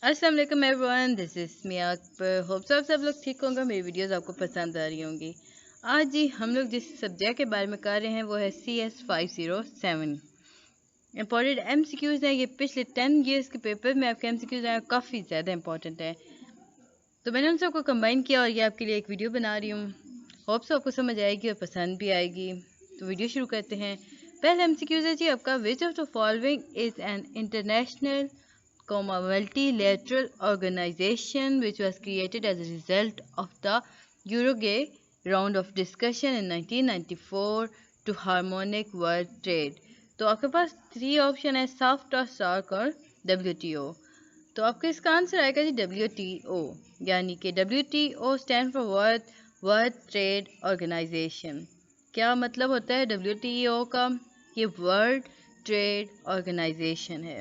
अस्सलाम वालेकुम everyone, this is Miya Akbar. Hope सब लोग ठीक होंगे। मेरी वीडियोस आपको पसंद आ रही होंगी। आज जी हम लोग जिस सब्जेक्ट के बारे में कर रहे हैं वो है CS507। इम्पोर्टेंट MCQs हैं। ये पिछले 10 ईयर्स के पेपर में आपके MCQs आए, काफ़ी ज़्यादा इंपॉर्टेंट है। तो मैंने उन सबको कंबाइन किया और ये आपके लिए एक वीडियो बना रही हूँ। होप आपको समझ आएगी और पसंद भी आएगी। तो वीडियो शुरू करते हैं। पहला MCQs है जी आपका, विच of the following is an international multilateral organization which was created as a result of the Uruguay round of discussion in 1994 to harmonic world trade। तो आपके पास 3 ऑप्शन है, सॉफ्ट और सार्क और WTO। तो आपका इसका आंसर आएगा जी WTO, यानी कि WTO stand for world trade organisation. क्या मतलब होता है WTO का? ये वर्ल्ड ट्रेड ऑर्गेनाइजेशन है।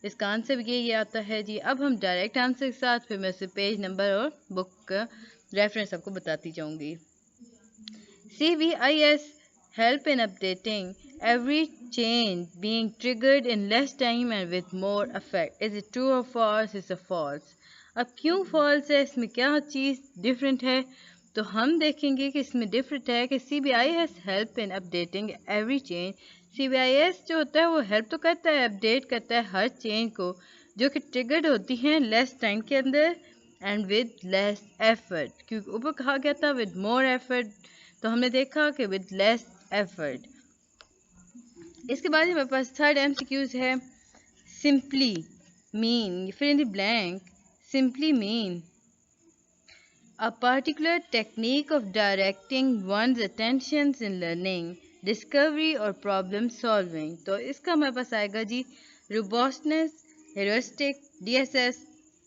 इसका आंसर ये आता है जी। अब हम डायरेक्ट आंसर के साथ फिर मैं से पेज नंबर और बुक का रेफरेंस आपको बताती जाऊंगी। CBIS help in updating every change being triggered in less time and with more effect। Is it true or false? Is it false? अब क्यों false है, इसमें क्या चीज़ डिफरेंट है? तो हम देखेंगे कि इसमें डिफरेंट है कि CBIS help in updating every change। CBIS जो होता है वो हेल्प तो करता है, अपडेट करता है हर चेंज को जो कि ट्रिगर्ड होती हैं लेस टाइम के अंदर एंड विद लेस एफर्ट। क्योंकि ऊपर कहा गया था विद मोर एफर्ट, तो हमने देखा कि विद लेस एफर्ट। इसके बाद हमारे पास थर्ड MCQs है, सिंपली मीन, फिर इन the blank, simply mean a particular technique of directing one's attentions in learning, discovery और problem solving। तो इसका हमारे पास आएगा जी robustness, heuristic, DSS,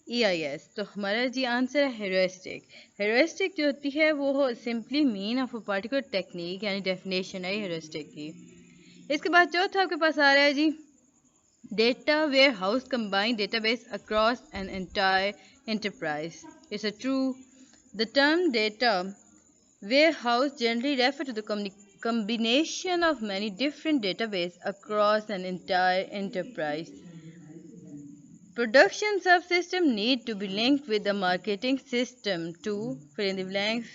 EIS। तो हमारा जी आंसर है heuristic। heuristic जो होती है वो simply mean of a particular technique, यानी definition है heuristic की। इसके बाद चौथा आपके पास आ रहा है जी data warehouse combined database across an entire enterprise। It's a true। The term data warehouse generally refers to the combination of many different databases across an entire enterprise। Production subsystem need to be linked with the marketing system to fill in the blanks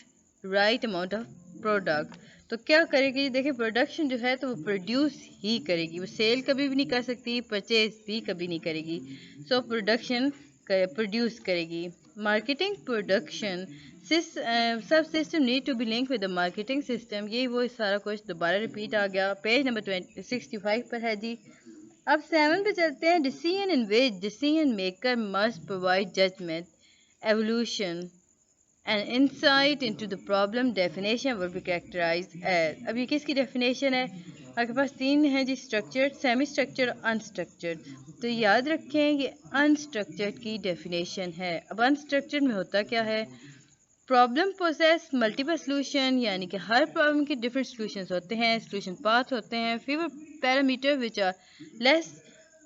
right amount of product। तो क्या करेगी? देखिए production जो है तो वो produce ही करेगी, वो सेल कभी भी नहीं कर सकती, परचेज भी कभी नहीं करेगी। सो प्रोडक्शन प्रोड्यूस करेगी। मार्केटिंग प्रोडक्शन सब system need to be link with the marketing system. यही वो सारा कुछ दोबारा रिपीट आ गया। पेज नंबर 65 पर है जी। अब 7 पे चलते हैं। Decision in which decision maker must provide judgement, evolution and insight into the problem definition will be characterised as. अब ये किसकी डेफिनेशन है? आपके पास 3 है जी, स्ट्रक्चर्ड, सेमी स्ट्रक्चर्ड, अनस्ट्रक्चर्ड। तो याद रखें ये अनस्ट्रक्चर्ड की डेफिनेशन है। अब अनस्ट्रक्चर्ड में होता क्या है? प्रॉब्लम पोसेस मल्टीपल सोल्यूशन, यानी कि हर प्रॉब्लम के डिफरेंट सोल्यूशंस होते हैं, सोल्यूशन पाथ होते हैं। फिर parameter which are less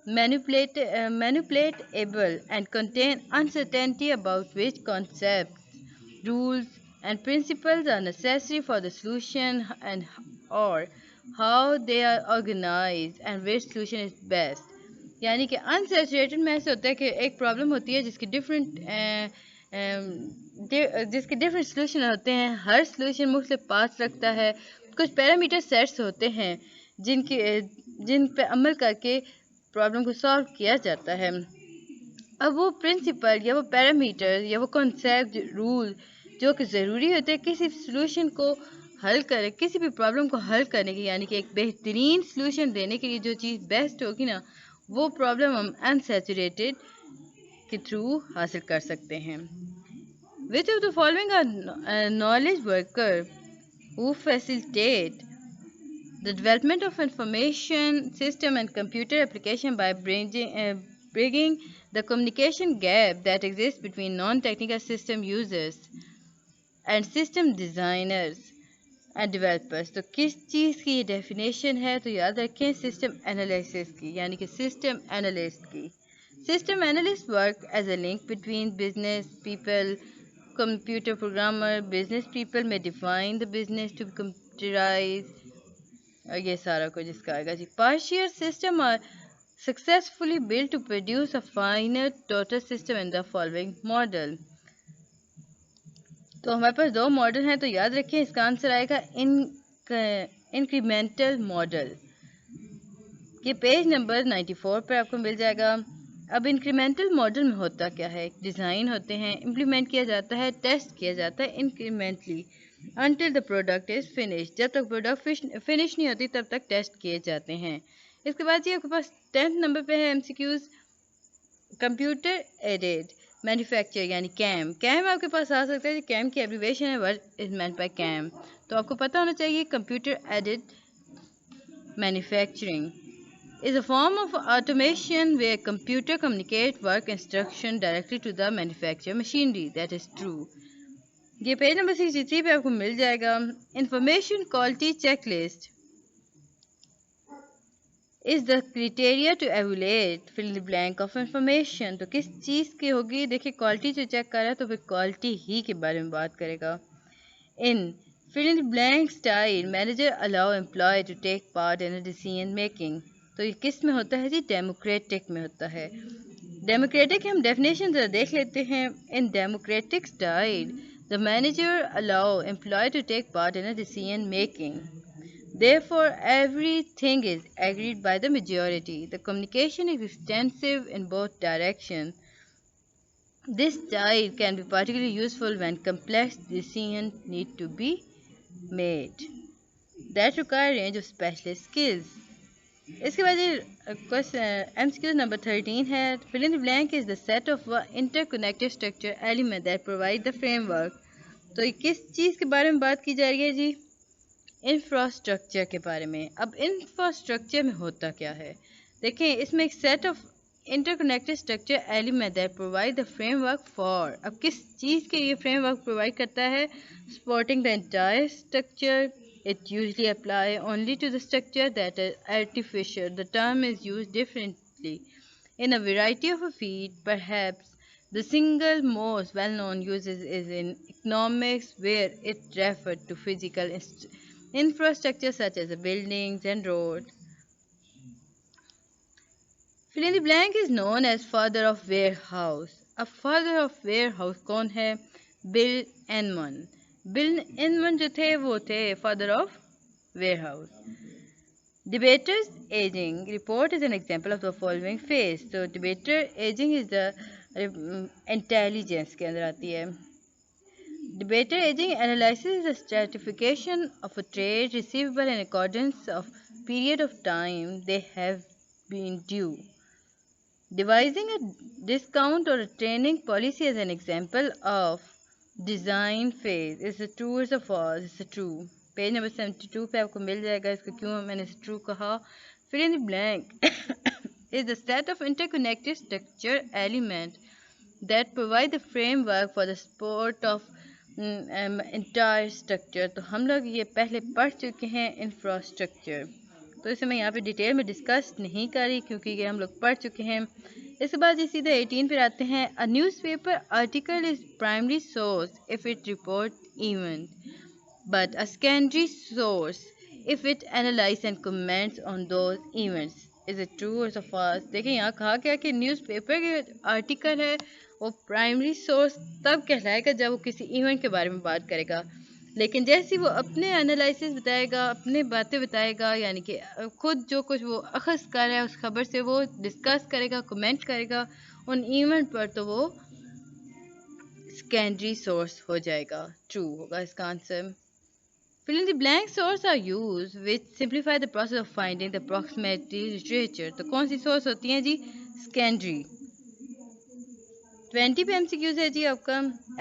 manipulatable and contain uncertainty about which concepts, rules and principles are necessary for the solution and or how they are organized and which solution is best। यानी कि unsaturated में ऐसे होता है कि एक problem होती है जिसके डिफरेंट सोल्यूशन होते हैं, हर सोल्यूशन मुख्तलिफ पाथ रखता है। कुछ पैरामीटर सेट्स होते हैं जिन पे अमल करके प्रॉब्लम को सॉल्व किया जाता है। अब वो प्रिंसिपल या वो पैरामीटर या वो कॉन्सेप्ट, रूल जो कि ज़रूरी होते हैं किसी सोल्यूशन को हल करे, किसी भी प्रॉब्लम को हल करने की, यानी कि एक बेहतरीन सोल्यूशन देने के लिए जो चीज़ बेस्ट होगी ना, वो प्रॉब्लम हम अनसैचुरेटेड के थ्रू हासिल कर सकते हैं। Which of the following are knowledge worker who facilitate the development of information system and computer application by bridging the communication gap that exists between non-technical system users and system designers and developers। तो किस चीज़ की definition है? तो याद रखें system analysis की, यानी कि सिस्टम एनालिस्ट की। System analyst work as a link between business people, computer programmer, business people may define the business to be computerized। ये सारा कुछ इसका आएगा जी। पार्शियल सिस्टम और successfully built to produce a final total system in the following model. तो हमारे पास दो model हैं, तो याद रखें इसका आंसर आएगा इंक्रीमेंटल मॉडल। ये पेज नंबर 94 पर आपको मिल जाएगा। अब इंक्रीमेंटल मॉडल में होता क्या है, डिज़ाइन होते हैं, इम्प्लीमेंट किया जाता है, टेस्ट किया जाता है incrementally until the product is finished। जब तक प्रोडक्ट फिनिश नहीं होती तब तक टेस्ट किए जाते हैं। इसके बाद जी आपके पास 10th नंबर पे है MCQs कंप्यूटर एडेड मैन्युफैक्चर यानी कैम। कैम आपके पास आ सकता है, कैम की एब्रीवेशन है what is meant by CAM, तो आपको पता होना चाहिए computer aided manufacturing is a form of automation where computer communicate work instruction directly to the manufacturer machinery। That is true। ये पेज नंबर 63 पे आपको मिल जाएगा। Information quality checklist is the criteria to evaluate fill the blank of information। तो किस चीज़ की होगी, देखिए क्वालिटी जो चेक कर रहा है तो फिर क्वालिटी ही के बारे में बात करेगा। इन fill in the blank style manager allow employee to take part in a decision making। तो ये किस में होता है जी, डेमोक्रेटिक में होता है। डेमोक्रेटिक हम डेफिनेशन ज़रा देख लेते हैं। In democratic style the manager allow employ to take part in a decision making, therefore everything is agreed by the majority, the communication is extensive in both directions। This style can be particularly useful when complex decisions need to be made that require a range of specialist skills। इसके बाद MCQ number 13 है fill in the blank is the set of interconnected structure element that provide the framework। तो ये किस चीज़ के बारे में बात की जा रही है जी, इंफ्रास्ट्रक्चर के बारे में। अब इंफ्रास्ट्रक्चर में होता क्या है, देखें इसमें एक set of interconnected structure element that provide the framework for, अब किस चीज़ के ये फ्रेमवर्क प्रोवाइड करता है, supporting the entire structure. It usually apply only to the structure that is artificial। The term is used differently in a variety of fields। Perhaps the single most well-known uses is in economics, where it refers to physical infrastructure such as buildings and roads। Fill in the blank is known as father of warehouse। अब father of warehouse कौन है, bill एनमन। Bill एनमन जो थे वो थे father of warehouse। Debater's aging report is an example of the following phase। तो debater aging is the intelligence के अंदर आती है। Debater aging analyzes the stratification of a trade receivable in accordance of period of time they have been due। Devising a discount or a training policy as an example of design phase is a true or a false। It's a true। Page number 72 पे आपको मिल जाएगा, इसको क्यों मैंने true कहा। फिर in blank is the set of interconnected structure element that provide the framework for the support of entire structure। तो हम लोग ये पहले पढ़ चुके हैं इंफ्रास्ट्रक्चर, तो इसे मैं यहाँ पे डिटेल में डिस्कस नहीं कर रही क्योंकि ये हम लोग पढ़ चुके हैं। इसके बाद ये सीधे 18 पर आते हैं। A newspaper article is primary source if it report event but a secondary source if it analyzes and comments on those events। Is it true or false? देखिए यहाँ कहा गया कि न्यूज़पेपर के आर्टिकल है वो प्राइमरी सोर्स तब कहलाएगा जब वो किसी इवेंट के बारे में बात करेगा, लेकिन जैसे वो अपने एनालिसिस बताएगा, अपने बातें बताएगा, यानी कि खुद जो कुछ वो अखज़ कर रहा है उस खबर से वो डिस्कस करेगा, कमेंट करेगा उन इवेंट पर, तो वो सेकेंडरी सोर्स हो जाएगा, ट्रू होगा इसका answer. Fill in the blank sources are used which simplify the process of finding the proximity literature। तो कौन सी सोर्स होती हैं जी, सेकेंडरी। 20 पे MCQs है जी आपका।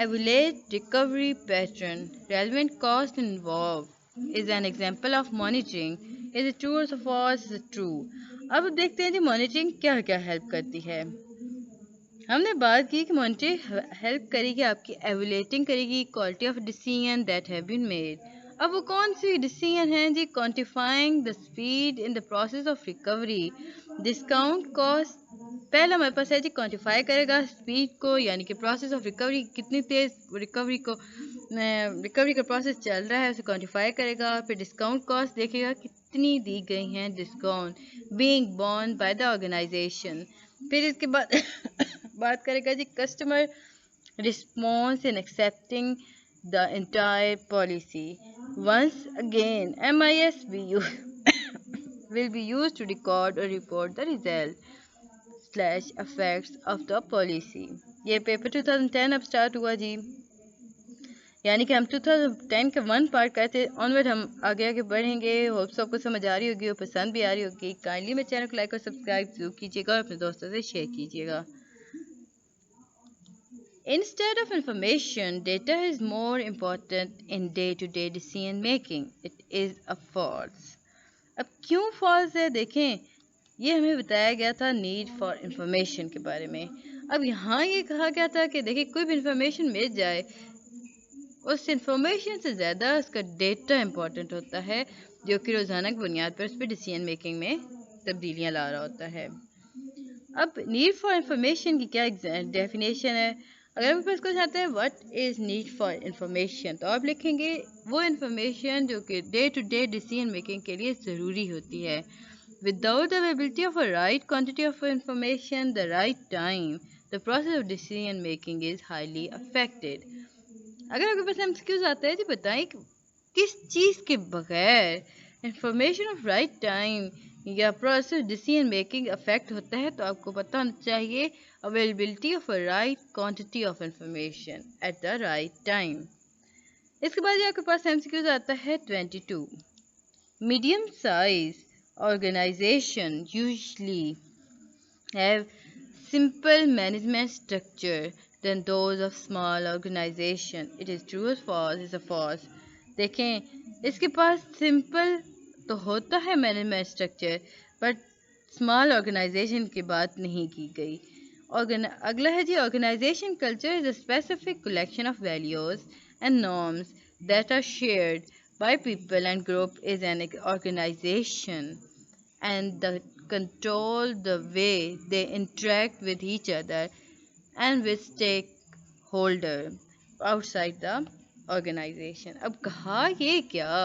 evaluate recovery pattern, relevant cost involved is an example of monitoring। is it true or false? is it true। अब देखते हैं जी मॉनिटरिंग क्या क्या हेल्प करती है। हमने बात की कि मॉनिटरिंग हेल्प करेगी, आपकी एवुलेटिंग करेगी quality of decision that have been made. अब वो कौन सी डिसीजन है जी, quantifying the speed in the process of recovery, discount cost. पहला हमारे पास है जी क्वांटिफाई करेगा स्पीड को, यानी कि प्रोसेस ऑफ रिकवरी कितनी तेज़ रिकवरी का प्रोसेस चल रहा है उसे क्वांटिफाई करेगा। फिर डिस्काउंट कॉस्ट देखेगा कि कितनी दी गई हैं discount being born by the organization. फिर इसके बाद बात करेगा जी customer response in accepting the entire policy. Once again, MIS will be used to record or report the result / effects of the policy. ये पेपर 2010 अब स्टार्ट हुआ जी, यानी कि हम 2010 के वन पार्ट करते ऑनवर्ड हम आगे आगे बढ़ेंगे। होप सबको समझ आ रही होगी और पसंद भी आ रही होगी। काइंडली मेरे चैनल को लाइक और सब्सक्राइब जरूर कीजिएगा और अपने दोस्तों से शेयर कीजिएगा। Instead of information, data is more important in day-to-day decision making. It is a false. अब क्यों फॉल्स है देखें, ये हमें बताया गया था नीड फॉर इंफॉर्मेशन के बारे में। अब यहाँ ये कहा गया था कि देखिए कोई भी इंफॉर्मेशन मिल जाए, उस इंफॉर्मेशन से ज़्यादा उसका डेटा इम्पोर्टेंट होता है, जो कि रोज़ाना की बुनियाद पर उस पर डिसीजन मेकिंग में तब्दीलियाँ ला रहा होता है। अब नीड फॉर इंफॉर्मेशन की क्या डेफिनेशन है? अगर आपके पास कुछ आता है what is need for information, तो आप लिखेंगे वो इंफॉर्मेशन जो कि day to day decision making के लिए ज़रूरी होती है। Without the availability of a right quantity of information the right time the process of decision making is highly affected. अगर आपके पास एमसीक्यूज आता है तो बताएं कि किस चीज़ के बगैर इंफॉर्मेशन ऑफ राइट टाइम या प्रोसेस डिसीजन मेकिंग अफेक्ट होता है, तो आपको पता होना चाहिए availability of a right quantity of information at the right time. इसके बाद आपके पास एमसीक्यूज आता है 22। Medium size organisation usually have simple management structure than those of small organization. It is true or false? Is a false. देखें इसके पास simple तो होता है management structure, but small organization की बात नहीं की गई। अगला है जी organization culture is a specific collection of values and norms that are shared by people and group is an organization and the control the way they interact with each other and with stakeholder outside the organization। अब कहा ये क्या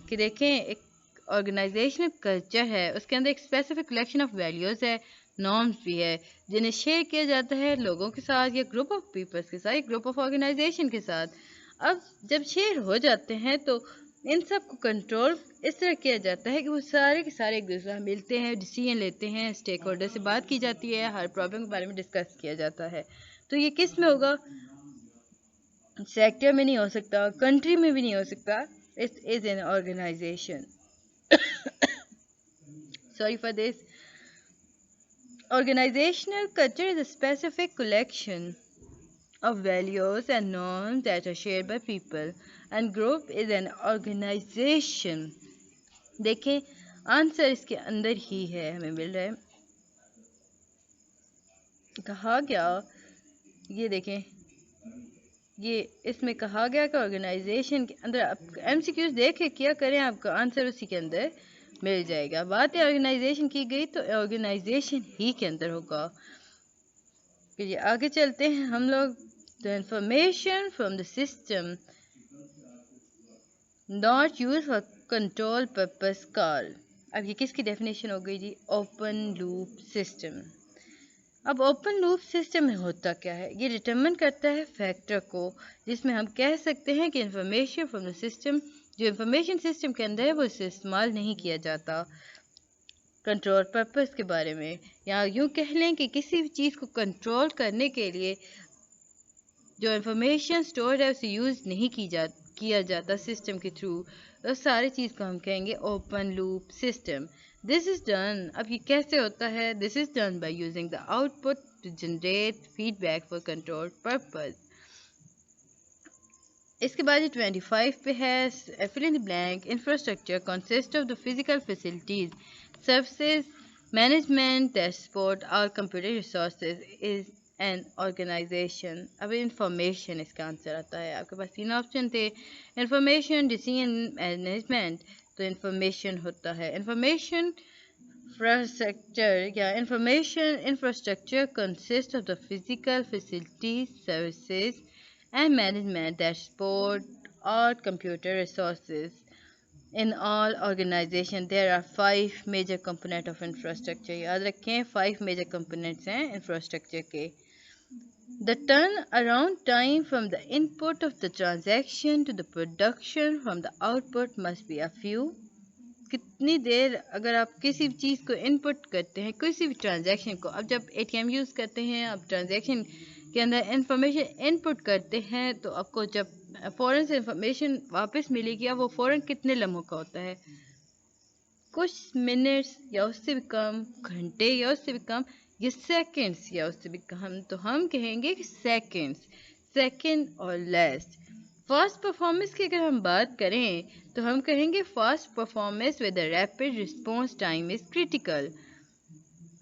कि देखें एक organisational culture है, उसके अंदर एक स्पेसिफिक कलेक्शन ऑफ वैल्यूज़ है, नॉर्म्स भी है, जिन्हें शेयर किया जाता है लोगों के साथ या ग्रुप ऑफ पीपल्स के साथ या ग्रुप ऑफ ऑर्गेनाइजेशन के साथ। अब जब शेयर हो जाते हैं तो इन सब को कंट्रोल इस तरह किया जाता है कि वो सारे के सारे एक दूसरे से मिलते हैं, डिसीजन लेते हैं, स्टेक होल्डर से बात की जाती है, हर प्रॉब्लम के बारे में डिस्कस किया जाता है। तो ये किस में होगा? सेक्टर में नहीं हो सकता, कंट्री में भी नहीं हो सकता। It is an organisation. Sorry for this. Organizational culture is a specific collection of values and norms that are shared by people, and group is an organization। देखें आंसर इसके अंदर ही है, हमें मिल रहा है। कहा गया ये देखें, ये इसमें कहा गया कि ऑर्गेनाइजेशन के अंदर आप एमसीक्यूज देखे क्या करें, आपका आंसर उसी के अंदर मिल जाएगा। बात है ऑर्गेनाइजेशन की गई तो ऑर्गेनाइजेशन ही के अंदर होगा। फिर आगे चलते हैं हम लोग। The information from the system not use for control purpose call. अब ये किसकी डेफिनेशन हो गई जी? Open loop system. अब ओपन लूप सिस्टम में होता क्या है? ये डिटरमिन करता है फैक्टर को, जिसमें हम कह सकते हैं कि इंफॉर्मेशन फ्रॉम द सिस्टम जो इंफॉर्मेशन सिस्टम के अंदर है वो इसे इस्तेमाल नहीं किया जाता कंट्रोल पर्पस के बारे में, या यूँ कह लें कि किसी भी चीज़ को कंट्रोल करने के लिए जो इंफॉर्मेशन स्टोर है उसे यूज़ नहीं किया जाता सिस्टम के थ्रू, तो सारी चीज़ को हम कहेंगे open loop system. This is done. अब ये कैसे होता है? This is done by using the output to generate feedback for control purpose. इसके बाद 25 पे है fill in the blank. Infrastructure consist of the physical facilities services management that support और computer resources is an organization. अब information इसका answer आता है। आपके पास 3 ऑप्शन थे, इंफॉर्मेशन, डिसीजन, मैनेजमेंट। तो इंफॉर्मेशन होता है इंफॉर्मेशन इंफ्रास्ट्रक्चर या information infrastructure consist of the physical facilities services and management that support or computer resources In all organization there are 5 major component of infrastructure. याद रखें 5 major components हैं infrastructure के. The turnaround time from the input of the transaction to the production from the output must be a few. कितनी देर अगर आप किसी भी चीज़ को इनपुट करते हैं, किसी भी ट्रांजैक्शन को, अब जब एटीएम यूज़ करते हैं, आप ट्रांजैक्शन के अंदर इंफॉर्मेशन इनपुट करते हैं तो आपको जब फ़ौरन से इंफॉर्मेशन वापस मिलेगी, अब वो फ़ौरन कितने लम्हों का होता है, कुछ मिनट्स या उससे भी कम, घंटे या उससे भी कम, या सेकंड्स या उससे भी कम, तो हम कहेंगे कि seconds, second or less. Fast performance की अगर हम बात करें तो हम कहेंगे fast performance with a rapid response time is critical.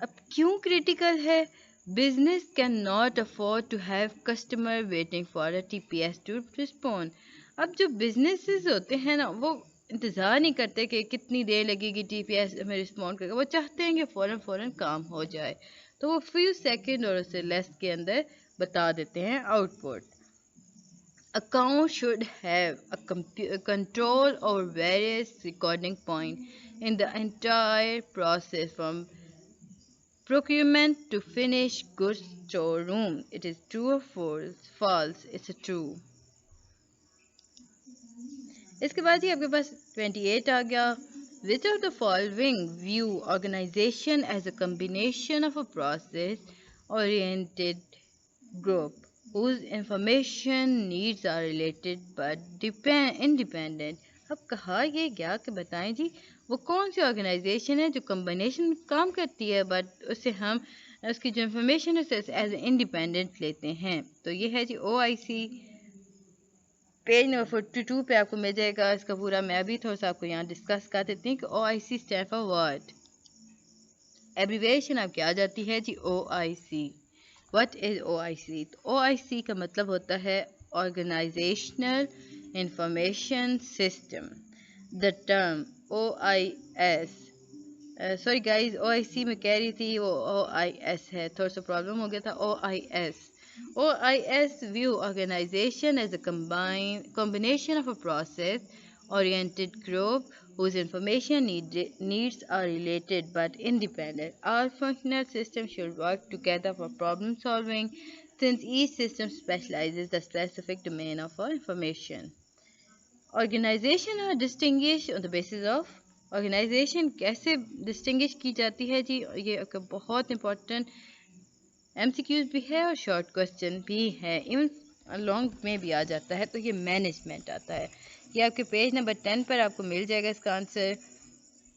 अब क्यों क्रिटिकल है? Business can not afford to have customer waiting for a TPS to respond. अब जो बिजनेसेस होते हैं ना, वो इंतज़ार नहीं करते कि कितनी देर लगेगी टीपीएस में रिस्पॉन्ड करेगा, वो चाहते हैं कि फ़ौरन फ़ौरन काम हो जाए, तो वो फ्यू सेकंड और उससे लेस के अंदर बता देते हैं output. Account should have a control over various recording points in the entire process from procurement to finished goods storeroom. It is true or false? False. It's a true. इसके बाद ही आपके पास 28 आ गया. Which of the following view organization as a combination of a process-oriented group whose information needs are related but independent. अब कहा ये क्या कि बताएं जी, वो कौन सी ऑर्गेनाइजेशन है जो कम्बिनेशन में काम करती है बट उससे हम उसकी जो इंफॉर्मेशन है उसे एज इंडिपेंडेंट लेते हैं. तो ये है जी OIC. पेज नंबर 42 पे आपको मिल जाएगा इसका पूरा. मैं अभी थोड़ा सा आपको यहाँ डिस्कस कर देती हूँ कि OIC stand for what. Abbreviation आपकी आ जाती है जी OIC. What is OIC? तो OIC का मतलब होता है organisational information system. The term OIS, sorry guys, OIC में कह रही थी वो OIS है, थोड़ा सा प्रॉब्लम हो गया था. OIS view organization as a combination of a process oriented group whose information needs are related but independent. All functional systems should work together for problem solving since each system specializes the specific domain of our information. Organization are distinguished on the basis of organisation कैसे distinguish की जाती है जी, ये बहुत important MCQs भी है और short question भी है, इवन लॉन्ग में भी आ जाता है. तो ये मैनेजमेंट आता है, ये आपके पेज नंबर 10 पर आपको मिल जाएगा इसका answer.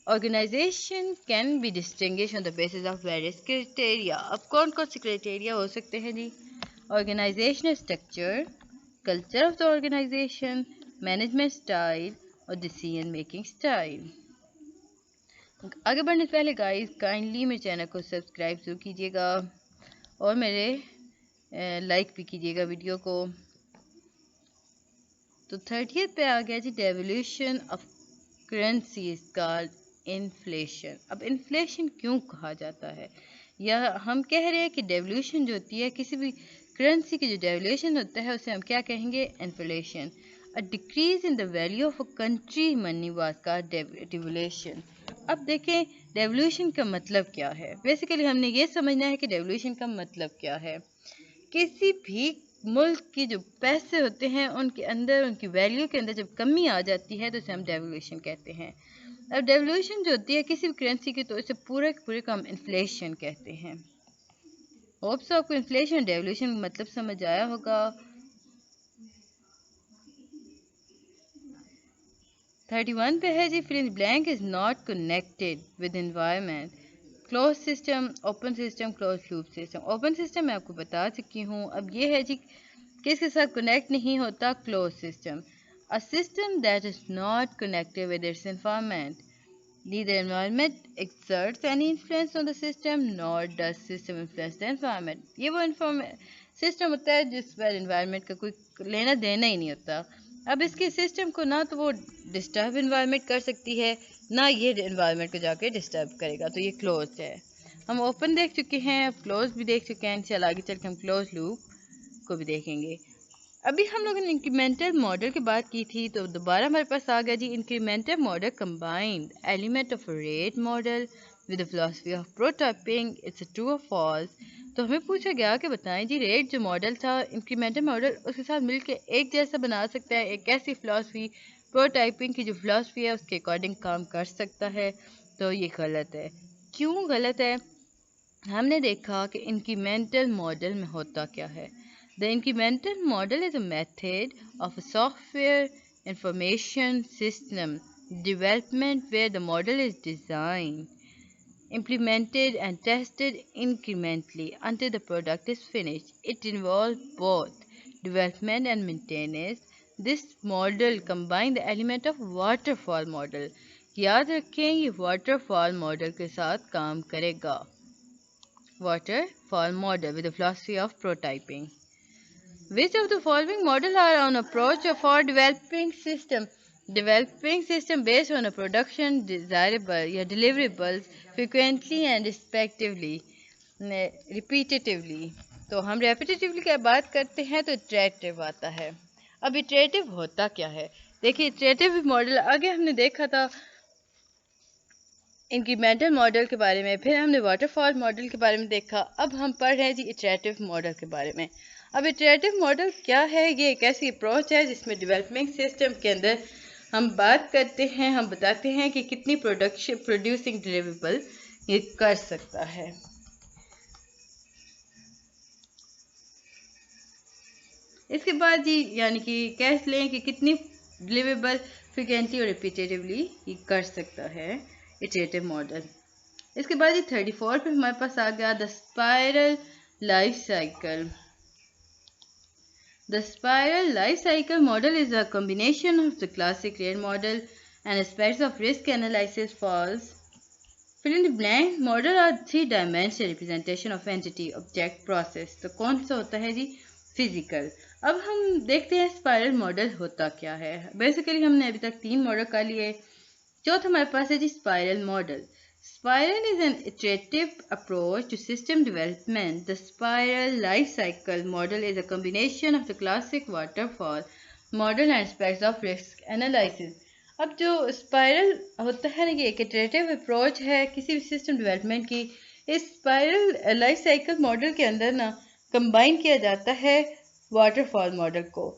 Organization can be distinguish on the basis of various criteria. अब कौन कौन से क्राइटेरिया हो सकते हैं जी? Organizational structure, culture of the organization, management style और डिसीजन मेकिंग स्टाइल. आगे बढ़ने से पहले गाइस काइंडली मेरे चैनल को सब्सक्राइब जरूर कीजिएगा और मेरे लाइक भी कीजिएगा वीडियो को. तो 30th पे आ गया जी devaluation of currency is called inflation. अब इन्फ्लेशन क्यों कहा जाता है? या हम कह रहे हैं कि डेवल्यूशन जो होती है किसी भी करेंसी की, जो डेवल्यूशन होता है उसे हम क्या कहेंगे? Inflation. A decrease in the value of a country money was called devolution. अब देखें डेवल्यूशन का मतलब क्या है. बेसिकली हमने ये समझना है कि डेवल्यूशन का मतलब क्या है. किसी भी मुल्क की जो पैसे होते हैं उनके अंदर, उनकी वैल्यू के अंदर जब कमी आ जाती है तो उसे हम डेवल्यूशन कहते हैं. अब डेवल्यूशन जो होती है किसी भी करेंसी की, तो इसे पूरे पूरे का हम इन्फ्लेशन कहते हैं. होप सो आपको इन्फ्लेशन डेवल्यूशन का मतलब समझ आया होगा. 31 पे है जी fill in blank is not connected with environment. Close system, open system, close loop system. Open system मैं आपको बता चुकी हूँ. अब ये है जी किसके साथ कनेक्ट नहीं होता? Close system. A system that is not connected with its environment. Neither environment exerts any influence on the system nor does system influence the environment. ये वो सिस्टम होता है जिस पर एनवायरनमेंट का कोई लेना देना ही नहीं होता. अब इसके सिस्टम को ना तो वो डिस्टर्ब इन्वायरमेंट कर सकती है, ना ये इन्वायरमेंट को जाके डिस्टर्ब करेगा. तो ये क्लोज है. हम ओपन देख चुके हैं, अब क्लोज भी देख चुके हैं. इंशाल्लाह आगे चल के हम क्लोज लूप को भी देखेंगे. अभी हम लोगों ने इंक्रीमेंटल मॉडल की बात की थी, तो दोबारा हमारे पास आ गया जी incremental model combined element of rate model with the philosophy of prototyping, it's true और फॉल्स। तो हमें पूछा गया कि बताएं जी रेट जो मॉडल था इंक्रीमेंटल मॉडल उसके साथ मिलकर एक जैसा बना सकता है, एक ऐसी फिलॉसफी प्रोटोटाइपिंग की जो फिलॉसफी है उसके अकॉर्डिंग काम कर सकता है। तो ये गलत है। क्यों गलत है? हमने देखा कि इंक्रीमेंटल मॉडल में होता क्या है। The incremental model is a method of a software information system development where the model is designed, implemented and tested incrementally until the product is finished. It involves both development and maintenance. This model combines the element of waterfall model. याद रखें ये waterfall model के साथ काम करेगा। Waterfall model with the philosophy of prototyping. Which of the following models are an approach for developing system? Developing system based on a production desirable या deliverables frequently and repetitively. तो हम repetitively की बात करते हैं तो iterative आता है। अब iterative होता क्या है? देखिए iterative मॉडल आगे हमने देखा था इंक्रीमेंटल मॉडल के बारे में, फिर हमने वाटरफॉल मॉडल के बारे में देखा। अब हम पढ़ रहे हैं जी इटरेटिव मॉडल के बारे में। अब इटरेटिव मॉडल क्या है? ये एक ऐसी अप्रोच है जिसमें डेवलपमेंट सिस्टम के अंदर हम बात करते हैं, हम बताते हैं कि कितनी प्रोड्यूसिंग डिलीवरेबल ये कर सकता है। इसके बाद जी यानी कि कह लें कि कितनी डिलीवरेबल फ्रिक्वेंटली और रिपीटेटिवली ये कर सकता है इटरेटिव मॉडल। इसके बाद ये 34 पे हमारे पास आ गया the spiral life cycle. The spiral life cycle model is a combination of the classic rate model and aspects of risk analysis falls. Fill in the blank model are three-dimensional representation of entity, object, process. तो कौन सा होता है जी? Physical. अब हम देखते हैं spiral model होता क्या है। बेसिकली हमने अभी तक 3 मॉडल कर लिए। चौथा हमारे पास है जी spiral model. Spiral is an iterative approach to system development. The spiral life cycle model is a combination of the classic waterfall model and aspects of risk analysis. अब जो स्पाइरल होता है ना ये एक इटरेटिव अप्रोच है किसी भी सिस्टम डेवलपमेंट की। इस स्पाइरल लाइफ साइकिल मॉडल के अंदर ना कंबाइन किया जाता है वाटरफॉल मॉडल को।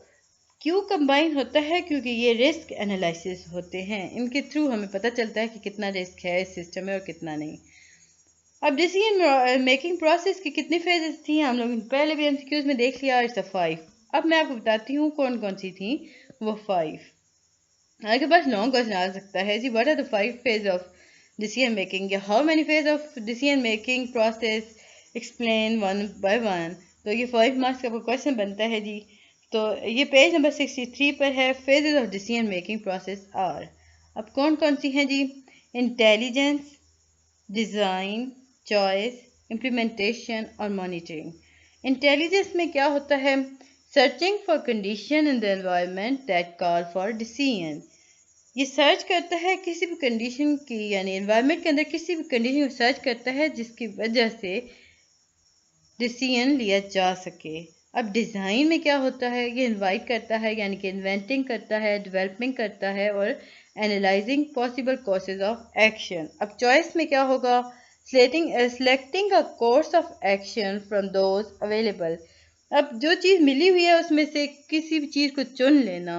क्यों कंबाइन होता है? क्योंकि ये रिस्क एनालिसिस होते हैं, इनके थ्रू हमें पता चलता है कि कितना रिस्क है इस सिस्टम में और कितना नहीं। अब डिसीजन मेकिंग प्रोसेस की कितनी फेजेस थी हम लोग पहले भी एमसीक्यूज में देख लिया, इट्स 5। अब मैं आपको बताती हूँ कौन कौन सी थी वो 5। आपके पास लॉन्ग क्वेश्चन आ सकता है जी what are the 5 phase of decision making या how many phase of decision making process explain one by one. तो ये 5 मार्क्स का क्वेश्चन बनता है जी। तो ये पेज नंबर 63 पर है। Phases of decision making process are, अब कौन कौन सी हैं जी? इंटेलिजेंस, डिज़ाइन, चॉइस, इम्प्लीमेंटेशन और मॉनिटरिंग। इंटेलिजेंस में क्या होता है? Searching for condition in the environment that call for decision. ये सर्च करता है किसी भी कंडीशन की, यानी एनवायरनमेंट के अंदर किसी भी कंडीशन को सर्च करता है जिसकी वजह से डिसीजन लिया जा सके। अब डिज़ाइन में क्या होता है? ये इन्वाइट करता है यानी कि इन्वेंटिंग करता है, डेवलपिंग करता है और analysing possible courses of action. अब चॉइस में क्या होगा? Selecting a course of action from those available. अब जो चीज़ मिली हुई है उसमें से किसी भी चीज़ को चुन लेना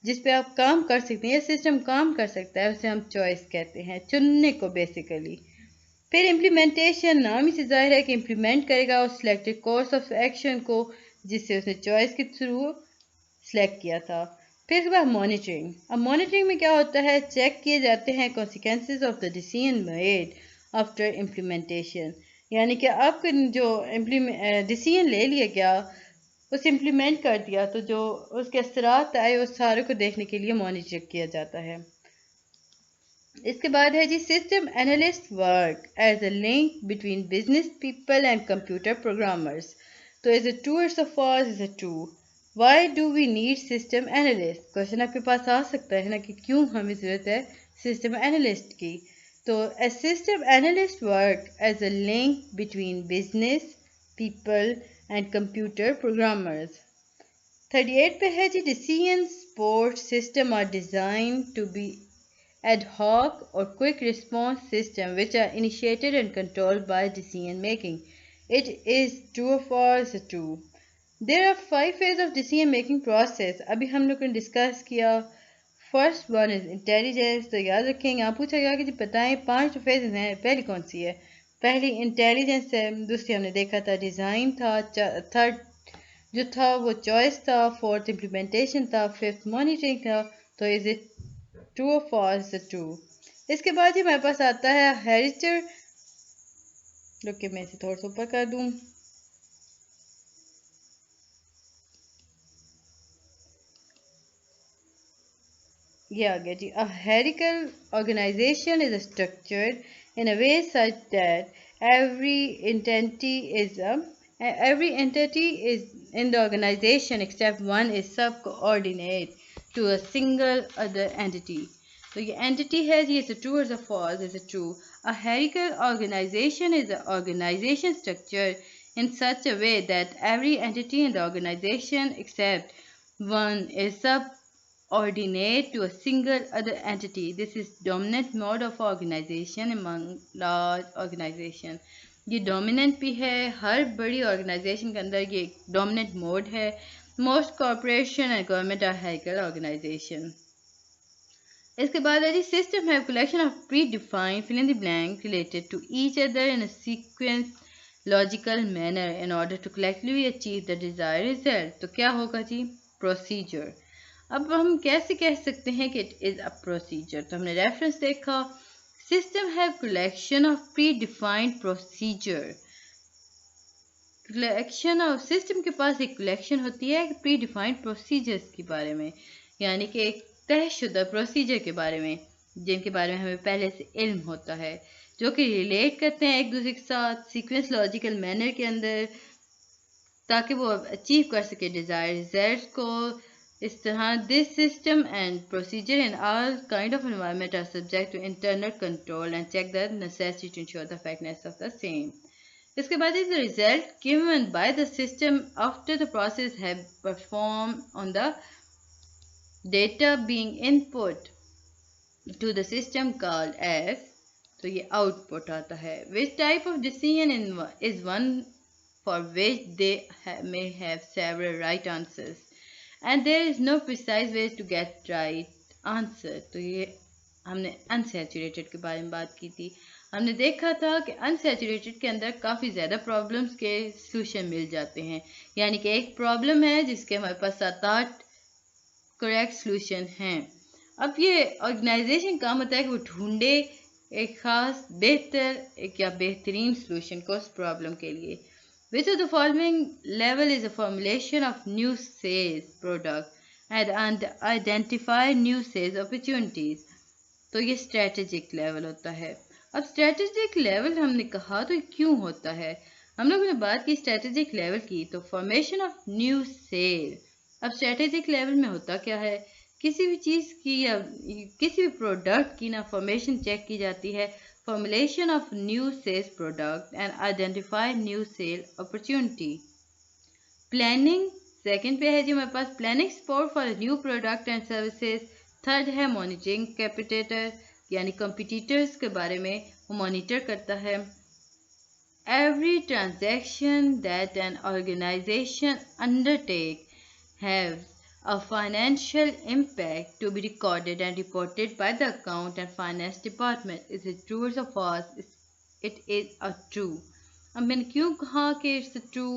जिस पे आप काम कर सकते हैं या सिस्टम काम कर सकता है उसे हम चॉइस कहते हैं, चुनने को बेसिकली। फिर इम्प्लीमेंटेशन, नाम ही से जाहिर है कि इम्प्लीमेंट करेगा उस सिलेक्टेड कोर्स ऑफ एक्शन को जिससे उसने चॉइस के थ्रू सेलेक्ट किया था। फिर उसके बाद मॉनिटरिंग। अब मॉनिटरिंग में क्या होता है? चेक किए जाते हैं consequences of the decision made after implementation, यानी कि आपको जो डिसीजन ले लिया गया उसे इम्प्लीमेंट कर दिया तो जो उसके असरात आए उस सारे को देखने के लिए मॉनिटर किया जाता है। इसके बाद है जी system analyst work as a link between business people and computer programmers. तो is a true, it's a false, is a true. Why do we need system analyst? Question आपके पास आ सकता है ना कि क्यों हमें ज़रूरत है सिस्टम एनालिस्ट की। तो a system analyst work as a link between business people and computer programmers. 38 पे है जी, decision support system are designed to be ad hoc or quick response system which are initiated and controlled by decision making. It is true or false? True. There are 5 phases of decision making process. अभी हम लोग ने discuss किया. First one is intelligence. तो याद रखेंगे, आप पूछा गया कि जी बताएं 5 फेजेस हैं, पहली कौन सी है? पहली इंटेलिजेंस है, दूसरी हमने देखा था डिज़ाइन था, थर्ड जो था वो चॉइस था, फोर्थ इम्प्लीमेंटेशन था, फिफ्थ मॉनिटरिंग था. तो इज इट ट्रू और फॉल्स? ट्रू. इसके बाद ही हमारे पास आता है हेरिस्टर. रुकिए मैं इसे थोड़ा सा ऊपर कर दूं. ये आ गया जी. A hierarchical organization is structured in a way such that every entity is a every entity is in the organization except one is subordinate to a single other entity. तो ये entity है जी, is a true or is a false? Is a true. A hierarchical organization is an organization structure in such a way that every entity in the organization except one is subordinate to a single other entity. This is dominant mode of organization among large organization. ये dominant भी है, हर बड़ी organization के अंदर ये dominant mode है. Most corporation and government are hierarchical organization. इसके बाद है जी, system have collection of predefined fill in the blank related to each other in a sequence logical manner in order to collectively achieve the desired result. तो क्या होगा जी? Procedure. अब हम कैसे कह सकते हैं कि इट इज़ अ प्रोसीजर? तो हमने रेफरेंस देखा, system have collection of pre defined procedure. Collection of system के पास एक कलेक्शन होती है प्री डिफाइंड प्रोसीजर्स के बारे में, यानी कि एक तयशुदा प्रोसीजर के बारे में जिनके बारे में हमें पहले से इल्म होता है, जो कि रिलेट करते हैं एक दूसरे के साथ सीक्वेंस लॉजिकल मैनर के अंदर, ताकि वो अचीव कर सके डिज़ायर रिजल्ट को. इस तरह this system and procedure in all kind of environment are subject to internal control and check the necessity to ensure the effectiveness of the same. इसके बाद is the result given by the system after the process have perform on the data being input to the system called as. तो ये output आता है. Which type of decision is one for which they may have several right answers and there is no precise way to get right answer. तो ये हमने unsaturated के बारे में बात की थी. हमने देखा था कि unsaturated के अंदर काफ़ी ज़्यादा प्रॉब्लम्स के सलूशन मिल जाते हैं, यानी कि एक प्रॉब्लम है जिसके हमारे पास 7-8 करेक्ट सलूशन हैं. अब ये ऑर्गेनाइजेशन काम होता है कि वो ढूंढे एक ख़ास बेहतर एक या बेहतरीन सलूशन को उस प्रॉब्लम के लिए. Which of the following level is a formulation of new sales product and identify new sales opportunities? तो ये strategic level होता है. अब strategic level हमने कहा तो क्यों होता है? हम लोगों ने बात की strategic level की, तो formation of new sale. अब strategic level में होता क्या है? किसी भी चीज़ की या किसी भी प्रोडक्ट की ना फॉर्मेशन चेक की जाती है, formulation of new sales product and identify new sale opportunity. Planning second पे है जी हमारे पास planning support for new product and services. Third है monitoring competitor यानी competitors के बारे में वो monitor करता है. Every transaction that an organization undertake has a financial impact to be recorded and reported by the account and finance department. Is it true or false? It is a true. अब मैंने क्यों कहा कि it's true?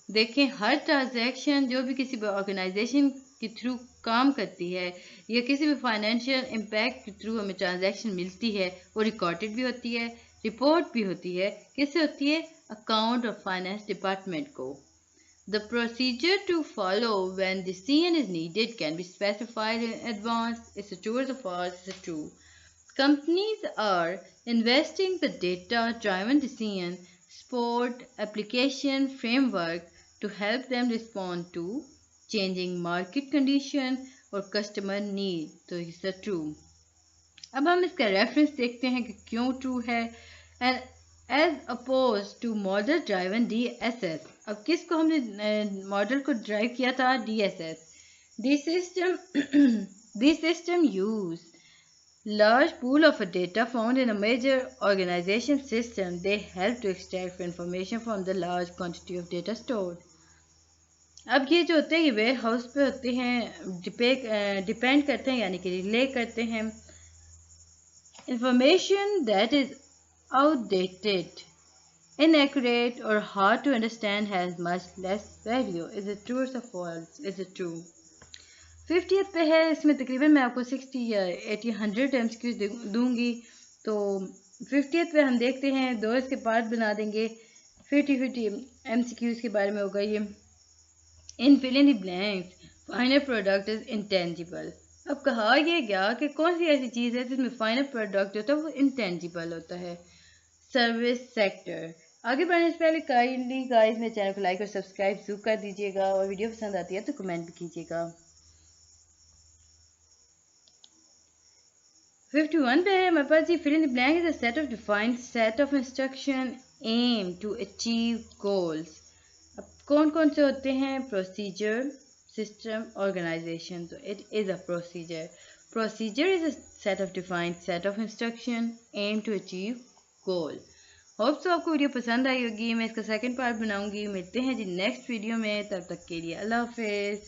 देखें, हर transaction जो भी किसी भी ऑर्गेनाइजेशन के थ्रू काम करती है या किसी भी फाइनेंशियल इम्पैक्ट के थ्रू हमें ट्रांजैक्शन मिलती है, वो रिकॉर्डेड भी होती है, रिपोर्ट भी होती है. किससे होती है? अकाउंट और फाइनेंस डिपार्टमेंट को. The procedure to follow when decision is needed can be specified in advance. Is it true or false? Is it true? Companies are investing the data-driven decision support application framework to help them respond to changing market condition or customer need. तो इस true. अब हम इसका reference देखते हैं कि क्यों true है. And as opposed to model driven DSS, अब किसको हमने मॉडल को ड्राइव किया था? DSS. This system this system use large pool of data found in a major organization system. They help to extract information from the large quantity of data stored. अब ये जो होते हैं ये वेयर हाउस पे होते हैं, डिपेंड करते हैं यानी कि रिले करते हैं. Information that is outdated, inaccurate or hard to understand has much less value. Is it true or false? Is it true? 50th पे है, इसमें तकरीबन मैं आपको 60 या 80 100 MCQs दूंगी. तो 50th पे हम देखते हैं, दो इसके पार्ट बना देंगे. 50 MCQs के बारे में होगा ये. In fill in the blanks, final product is intangible. अब कहा यह गया कि कौन सी ऐसी चीज़ है जिसमें फाइनल प्रोडक्ट होता है वो इंटेंजिबल होता है? Service sector. आगे बढ़ने से पहले काइंडली गाइस मेरे चैनल को लाइक और सब्सक्राइब जरूर कर दीजिएगा, और वीडियो पसंद आती है तो कमेंट भी कीजिएगा. 51 पे है हमारे पास ये fill in the blank is a set of defined set of instruction aim to achieve goals. अब कौन कौन से होते हैं? Procedure, system, organization. तो it is a procedure. Procedure is a set of defined set of instruction aim to achieve goal. Hope so आपको video पसंद आई होगी. मैं इसका सेकंड पार्ट बनाऊंगी. मिलते हैं जी नेक्स्ट वीडियो में. तब तक के लिए अल्लाह हाफिज़.